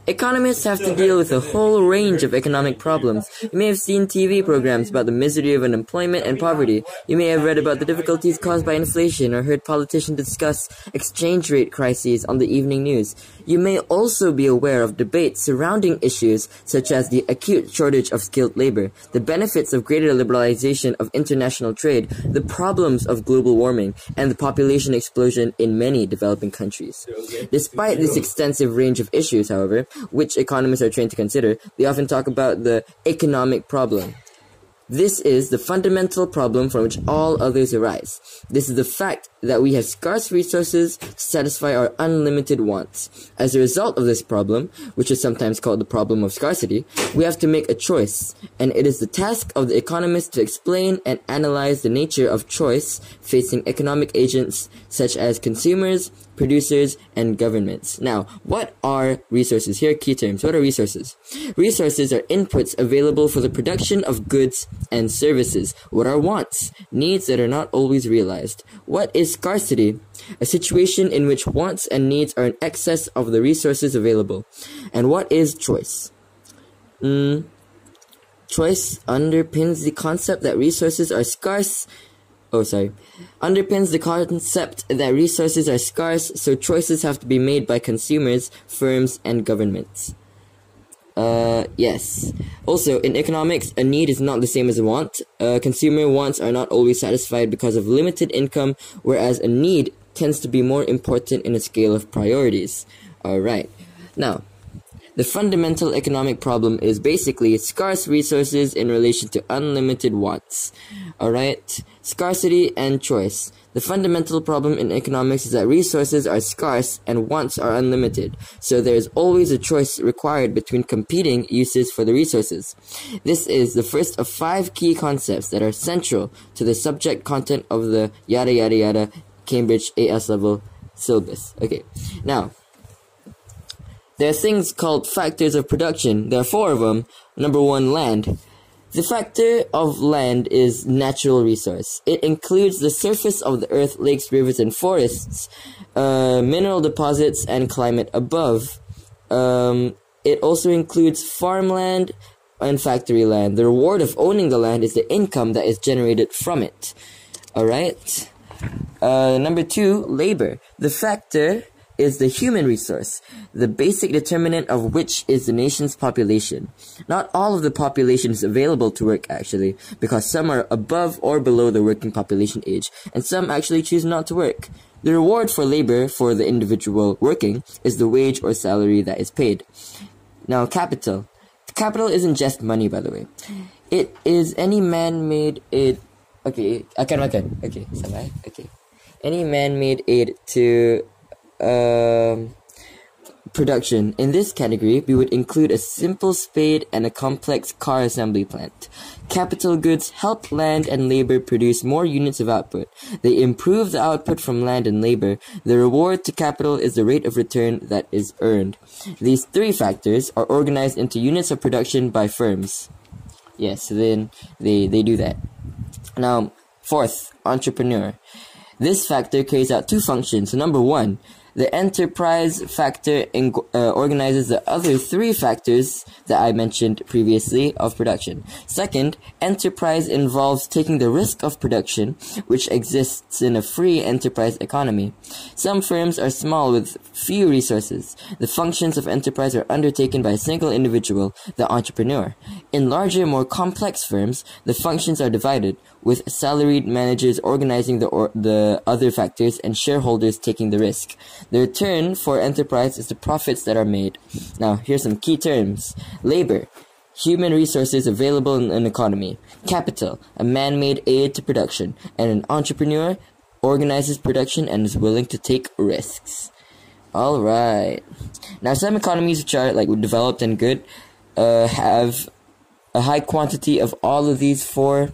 Economists have to deal with a whole range of economic problems. You may have seen TV programs about the misery of unemployment and poverty. You may have read about the difficulties caused by inflation or heard politicians discuss exchange rate crises on the evening news. You may also be aware of debates surrounding issues such as the acute shortage of skilled labor, the benefits of greater liberalization of international trade, the problems of global warming, and the population explosion in many developing countries. Despite this extensive range of issues, however, which economists are trained to consider, they often talk about the economic problem. This is the fundamental problem from which all others arise. This is the fact that we have scarce resources to satisfy our unlimited wants. As a result of this problem, which is sometimes called the problem of scarcity, we have to make a choice, and it is the task of the economist to explain and analyze the nature of choice facing economic agents such as consumers, producers, and governments. Now, what are resources? Here are key terms. What are resources? Resources are inputs available for the production of goods and services. What are wants? Needs that are not always realized. What is scarcity? A situation in which wants and needs are in excess of the resources available. And what is choice? Choice underpins the concept that resources are scarce. Underpins the concept that resources are scarce, so choices have to be made by consumers, firms, and governments. Yes. Also, in economics, a need is not the same as a want. Consumer wants are not always satisfied because of limited income, whereas a need tends to be more important in a scale of priorities. Alright. Now, the fundamental economic problem is basically scarce resources in relation to unlimited wants. Alright? Scarcity and choice. The fundamental problem in economics is that resources are scarce and wants are unlimited, so there is always a choice required between competing uses for the resources. This is the first of 5 key concepts that are central to the subject content of the yada yada yada Cambridge AS level syllabus. Okay, now, there are things called factors of production. There are 4 of them. Number 1, land. The factor of land is natural resource. It includes the surface of the earth, lakes, rivers, and forests, mineral deposits, and climate above. It also includes farmland and factory land. The reward of owning the land is the income that is generated from it. Alright? Number 2, labor. The factor is the human resource, the basic determinant of which is the nation's population. Not all of the population is available to work actually, because some are above or below the working population age, and some actually choose not to work. The reward for labor for the individual working is the wage or salary that is paid. Now, capital. Capital isn't just money, by the way. It is any man-made aid. Okay, Okay, sabar. Okay. Any man-made aid to production. In this category, we would include a simple spade and a complex car assembly plant. Capital goods help land and labor produce more units of output. They improve the output from land and labor. The reward to capital is the rate of return that is earned. These 3 factors are organized into units of production by firms. Yes, so then they do that. Now, 4th, entrepreneur. This factor carries out 2 functions. So number 1, the enterprise factor organizes the other 3 factors that I mentioned previously of production. Second, enterprise involves taking the risk of production, which exists in a free enterprise economy. Some firms are small with few resources. The functions of enterprise are undertaken by a single individual, the entrepreneur. In larger, more complex firms, the functions are divided, with salaried managers organizing the other factors and shareholders taking the risk. The return for enterprise is the profits that are made. Now, here's some key terms. Labor, human resources available in an economy. Capital, a man-made aid to production. And an entrepreneur organizes production and is willing to take risks. Alright. Now, some economies which are developed and good have a high quantity of all of these 4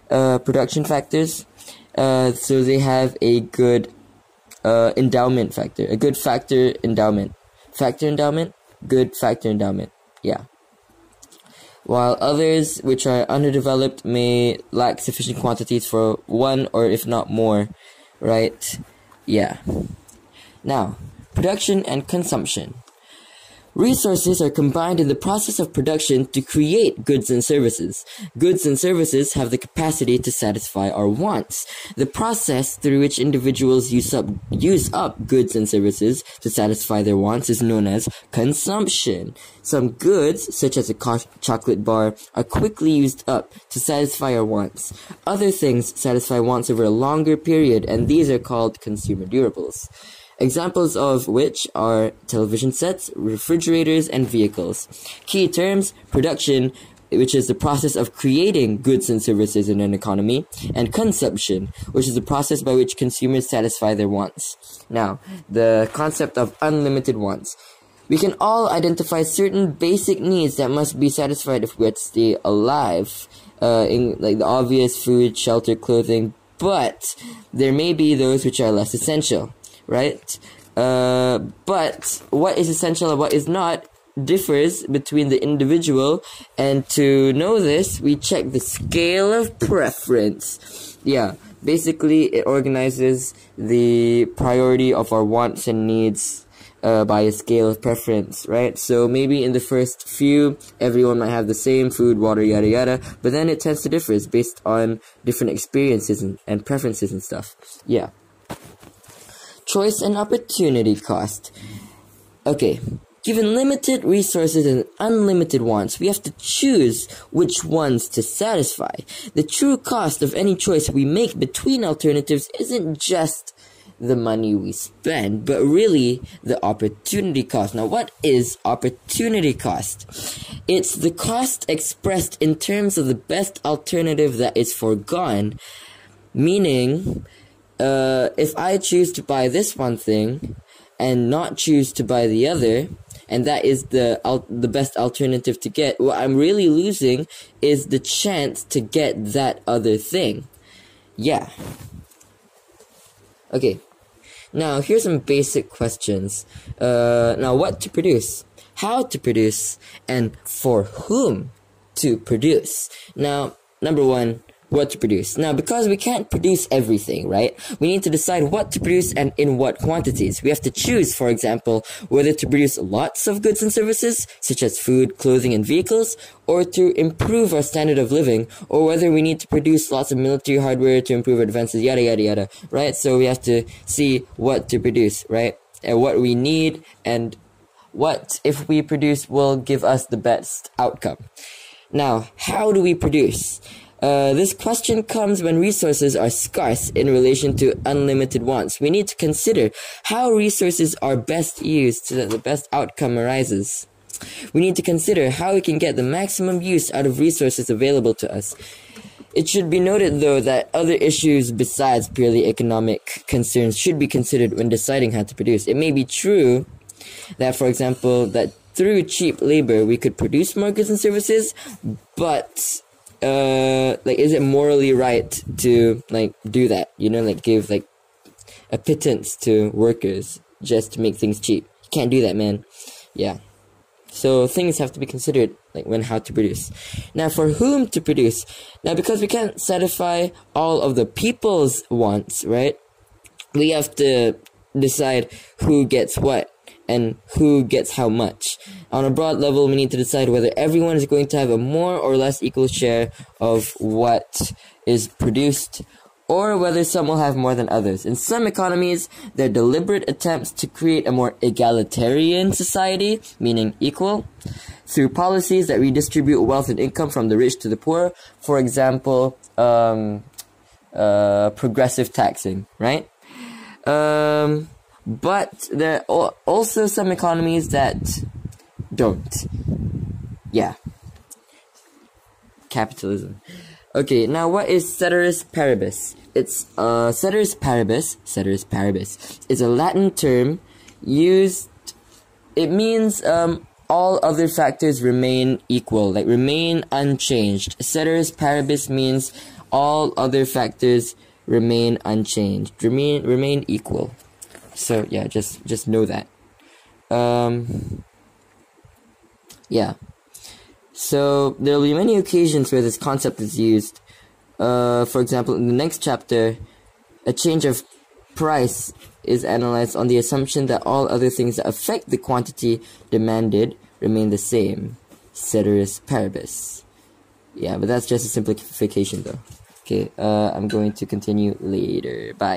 production factors. So they have a good endowment factor. A good factor endowment. Factor endowment? Good factor endowment. Yeah. While others, which are underdeveloped, may lack sufficient quantities for 1 or if not more. Right? Yeah. Now, production and consumption. Resources are combined in the process of production to create goods and services. Goods and services have the capacity to satisfy our wants. The process through which individuals use up goods and services to satisfy their wants is known as consumption. Some goods, such as a chocolate bar, are quickly used up to satisfy our wants. Other things satisfy wants over a longer period, and these are called consumer durables. Examples of which are television sets, refrigerators, and vehicles. Key terms: production, which is the process of creating goods and services in an economy, and consumption, which is the process by which consumers satisfy their wants. Now, the concept of unlimited wants. We can all identify certain basic needs that must be satisfied if we're to stay alive, in like the obvious food, shelter, clothing, but there may be those which are less essential. Right? But what is essential and what is not differs between the individual, and to know this, we check the scale of preference. Yeah, basically it organizes the priority of our wants and needs by a scale of preference, right? So maybe in the first few, everyone might have the same food, water, yada yada, but then it tends to differ based on different experiences and preferences and stuff. Yeah. Choice and opportunity cost. Okay, given limited resources and unlimited wants, we have to choose which ones to satisfy. The true cost of any choice we make between alternatives isn't just the money we spend, but really the opportunity cost. Now, what is opportunity cost? It's the cost expressed in terms of the best alternative that is foregone, meaning if I choose to buy this one thing and not choose to buy the other, and that is the best alternative to get, what I'm really losing is the chance to get that other thing. Yeah. Okay. Now, here's some basic questions. Now, what to produce? How to produce? And for whom to produce? Now, number one, what to produce. Now, because we can't produce everything, right? We need to decide what to produce and in what quantities. We have to choose, for example, whether to produce lots of goods and services, such as food, clothing, and vehicles, or to improve our standard of living, or whether we need to produce lots of military hardware to improve our defenses, yada, yada, yada, right? So we have to see what to produce, right? And what we need, and what, if we produce, will give us the best outcome. Now, how do we produce? This question comes when resources are scarce in relation to unlimited wants. We need to consider how resources are best used so that the best outcome arises. We need to consider how we can get the maximum use out of resources available to us. It should be noted, though, that other issues besides purely economic concerns should be considered when deciding how to produce. It may be true that, for example, that through cheap labor we could produce more goods and services, but is it morally right to, do that? You know, give, a pittance to workers just to make things cheap. You can't do that, man. Yeah. So things have to be considered, when how to produce. Now, for whom to produce? Now, because we can't satisfy all of the people's wants, right? We have to decide who gets what and who gets how much. On a broad level, we need to decide whether everyone is going to have a more or less equal share of what is produced, or whether some will have more than others. In some economies, there are deliberate attempts to create a more egalitarian society, meaning equal, through policies that redistribute wealth and income from the rich to the poor. For example, progressive taxing, right? But there are also some economies that don't. Yeah. Capitalism. Okay, now what is Ceteris Paribus? It's, Ceteris Paribus is a Latin term used, it means, all other factors remain equal, remain unchanged. Ceteris Paribus means all other factors remain unchanged, remain equal. So, yeah, just know that. Yeah. So, there will be many occasions where this concept is used. For example, in the next chapter, a change of price is analyzed on the assumption that all other things that affect the quantity demanded remain the same. Ceteris Paribus. Yeah, but that's just a simplification though. Okay, I'm going to continue later. Bye.